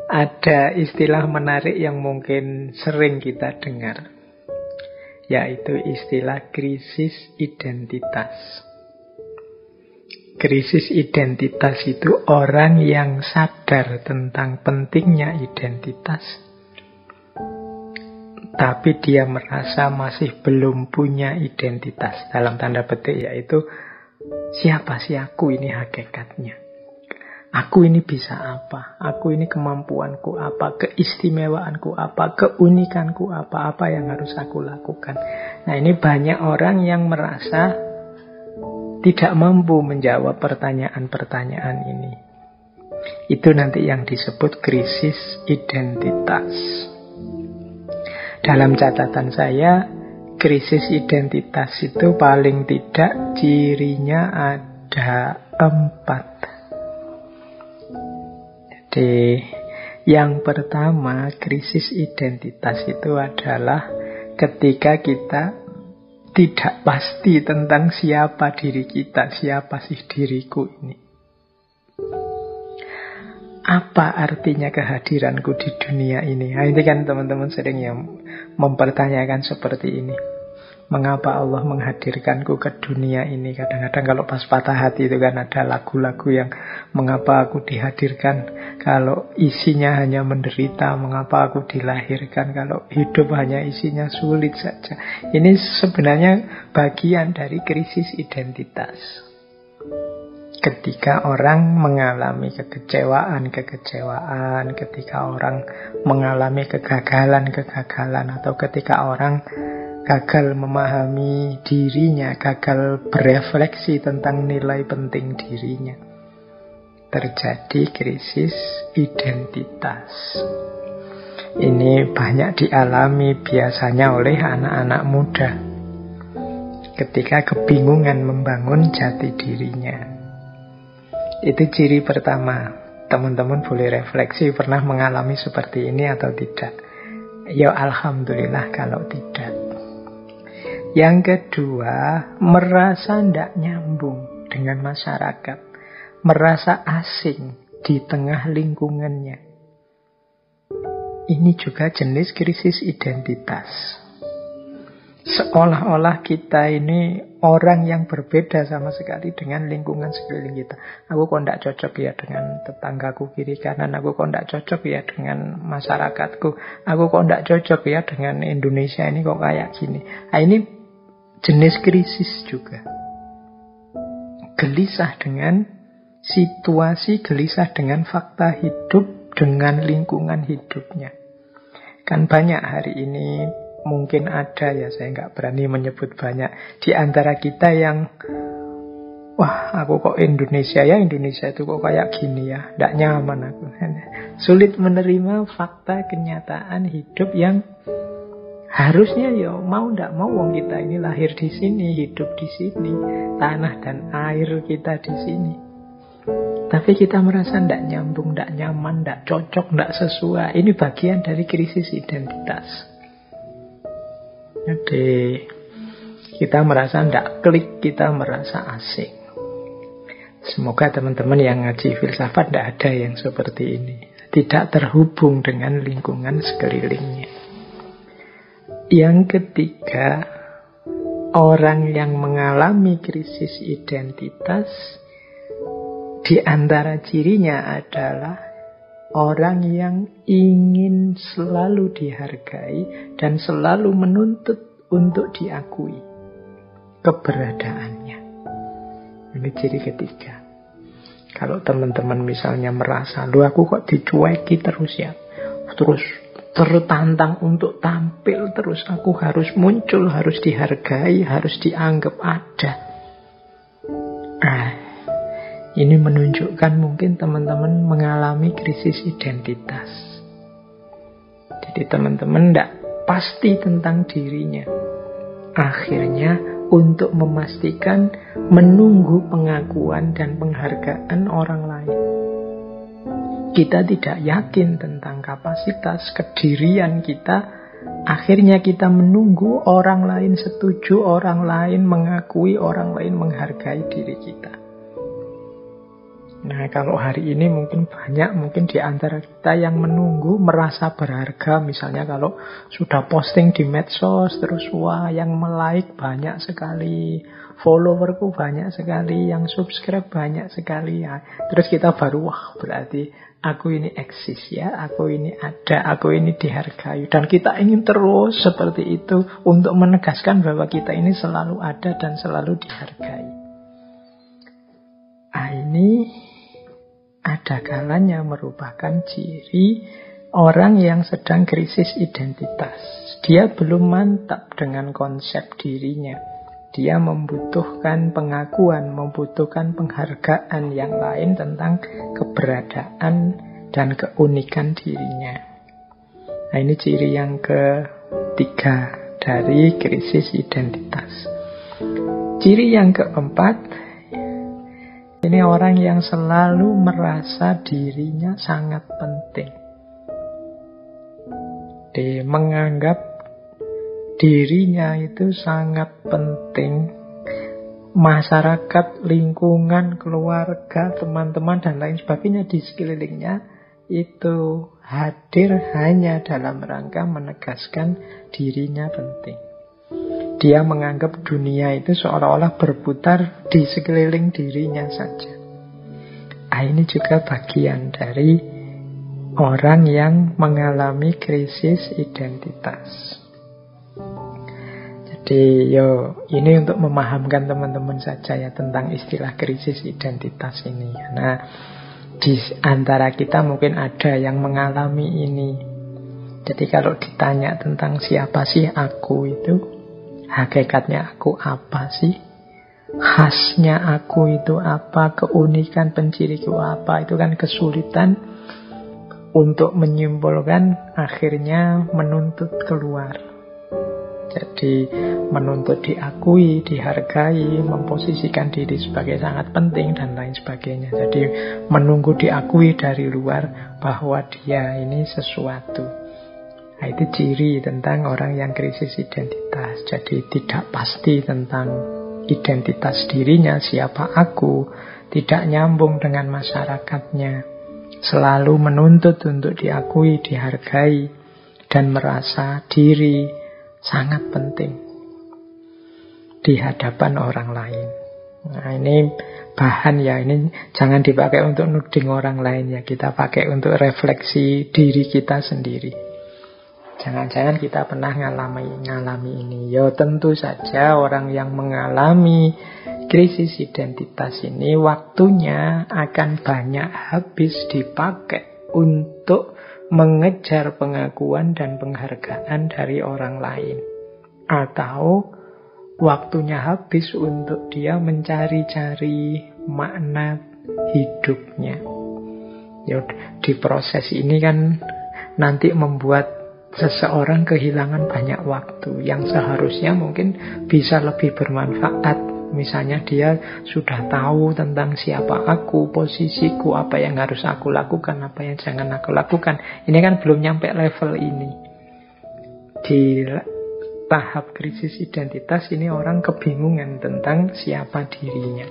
Ada istilah menarik yang mungkin sering kita dengar, yaitu istilah krisis identitas. Krisis identitas itu orang yang sadar tentang pentingnya identitas, tapi dia merasa masih belum punya identitas, dalam tanda petik, yaitu siapa sih aku ini hakikatnya. Aku ini bisa apa? Aku ini kemampuanku apa? Keistimewaanku apa? Keunikanku apa? Apa yang harus aku lakukan? Nah, ini banyak orang yang merasa tidak mampu menjawab pertanyaan-pertanyaan ini. Itu nanti yang disebut krisis identitas. Dalam catatan saya, krisis identitas itu paling tidak cirinya ada 4. Jadi, yang pertama, krisis identitas itu adalah ketika kita tidak pasti tentang siapa diri kita, siapa sih diriku ini. Apa artinya kehadiranku di dunia ini? Nah, ini kan teman-teman sering yang mempertanyakan seperti ini. Mengapa Allah menghadirkanku ke dunia ini? Kadang-kadang kalau pas patah hati itu kan ada lagu-lagu yang mengapa aku dihadirkan, kalau isinya hanya menderita, mengapa aku dilahirkan, kalau hidup hanya isinya sulit saja. Ini sebenarnya bagian dari krisis identitas. Ketika orang mengalami kekecewaan, ketika orang mengalami kegagalan, atau ketika orang gagal memahami dirinya, gagal berefleksi tentang nilai penting dirinya, terjadi krisis identitas. Ini banyak dialami biasanya oleh anak-anak muda ketika kebingungan membangun jati dirinya. Itu ciri pertama. Teman-teman boleh refleksi, pernah mengalami seperti ini atau tidak? Ya alhamdulillah kalau tidak. Yang kedua, merasa tidak nyambung dengan masyarakat, merasa asing di tengah lingkungannya. Ini juga jenis krisis identitas. Seolah-olah kita ini orang yang berbeda sama sekali dengan lingkungan sekeliling kita. Aku kok tidak cocok ya dengan tetanggaku kiri kanan. Aku kok tidak cocok ya dengan masyarakatku. Aku kok tidak cocok ya dengan Indonesia ini kok kayak gini. Nah, ini jenis krisis juga. Gelisah dengan situasi, gelisah dengan fakta hidup, dengan lingkungan hidupnya. Kan banyak hari ini, mungkin ada ya, saya nggak berani menyebut banyak, di antara kita yang wah aku kok Indonesia ya, Indonesia itu kok kayak gini ya, nggak nyaman aku. Sulit menerima fakta kenyataan hidup yang harusnya ya mau ndak mau wong kita ini lahir di sini, hidup di sini, tanah dan air kita di sini. Tapi kita merasa ndak nyambung, ndak nyaman, ndak cocok, ndak sesuai. Ini bagian dari krisis identitas. Jadi kita merasa ndak klik, kita merasa asing. Semoga teman-teman yang ngaji filsafat ndak ada yang seperti ini. Tidak terhubung dengan lingkungan sekelilingnya. Yang ketiga, orang yang mengalami krisis identitas, di antara cirinya adalah orang yang ingin selalu dihargai dan selalu menuntut untuk diakui keberadaannya. Ini ciri ketiga. Kalau teman-teman misalnya merasa, lu aku kok dicueki terus ya, terus tertantang untuk tampil terus, aku harus muncul, harus dihargai, harus dianggap ada. Ini menunjukkan mungkin teman-teman mengalami krisis identitas. Jadi teman-teman tidak pasti tentang dirinya. Akhirnya untuk memastikan menunggu pengakuan dan penghargaan orang lain. Kita tidak yakin tentang kapasitas kedirian kita. Akhirnya kita menunggu orang lain setuju, orang lain mengakui, orang lain menghargai diri kita. Nah, kalau hari ini mungkin di antara kita yang menunggu merasa berharga. Misalnya kalau sudah posting di medsos, terus wah yang like banyak sekali, followerku banyak sekali, yang subscribe banyak sekali ya. Terus kita baru wah berarti aku ini eksis ya, aku ini ada, aku ini dihargai. Dan kita ingin terus seperti itu untuk menegaskan bahwa kita ini selalu ada dan selalu dihargai. Ini ada kalanya merupakan ciri orang yang sedang krisis identitas. Dia belum mantap dengan konsep dirinya. Dia membutuhkan pengakuan, membutuhkan penghargaan yang lain tentang keberadaan dan keunikan dirinya. Nah, ini ciri yang ketiga dari krisis identitas. Ciri yang keempat, ini orang yang selalu merasa dirinya sangat penting. Dia menganggap dirinya itu sangat penting. Masyarakat, lingkungan, keluarga, teman-teman, dan lain sebagainya di sekelilingnya itu hadir hanya dalam rangka menegaskan dirinya penting. Dia menganggap dunia itu seolah-olah berputar di sekeliling dirinya saja. Ini juga bagian dari orang yang mengalami krisis identitas. Jadi ini untuk memahamkan teman-teman saja ya tentang istilah krisis identitas ini. Nah, di antara kita mungkin ada yang mengalami ini. Jadi kalau ditanya tentang siapa sih aku itu, hakikatnya aku apa sih? Khasnya aku itu apa? Keunikan penciriku apa? Itu kan kesulitan untuk menyimpulkan, akhirnya menuntut keluar. Jadi menuntut diakui, dihargai, memposisikan diri sebagai sangat penting dan lain sebagainya. Jadi menunggu diakui dari luar bahwa dia ini sesuatu. Nah, itu ciri tentang orang yang krisis identitas. Jadi tidak pasti tentang identitas dirinya, siapa aku, tidak nyambung dengan masyarakatnya, selalu menuntut untuk diakui, dihargai, dan merasa diri sangat penting di hadapan orang lain. Nah, ini bahan ya, ini jangan dipakai untuk nuding orang lain ya, kita pakai untuk refleksi diri kita sendiri. Jangan-jangan kita pernah ngalami ini. Ya tentu saja orang yang mengalami krisis identitas ini waktunya akan banyak habis dipakai untuk mengejar pengakuan dan penghargaan dari orang lain. Atau waktunya habis untuk dia mencari-cari makna hidupnya. Ya, di proses ini kan nanti membuat seseorang kehilangan banyak waktu yang seharusnya mungkin bisa lebih bermanfaat. Misalnya dia sudah tahu tentang siapa aku, posisiku, apa yang harus aku lakukan, apa yang jangan aku lakukan. Ini kan belum nyampe level ini. Di tahap krisis identitas ini orang kebingungan tentang siapa dirinya.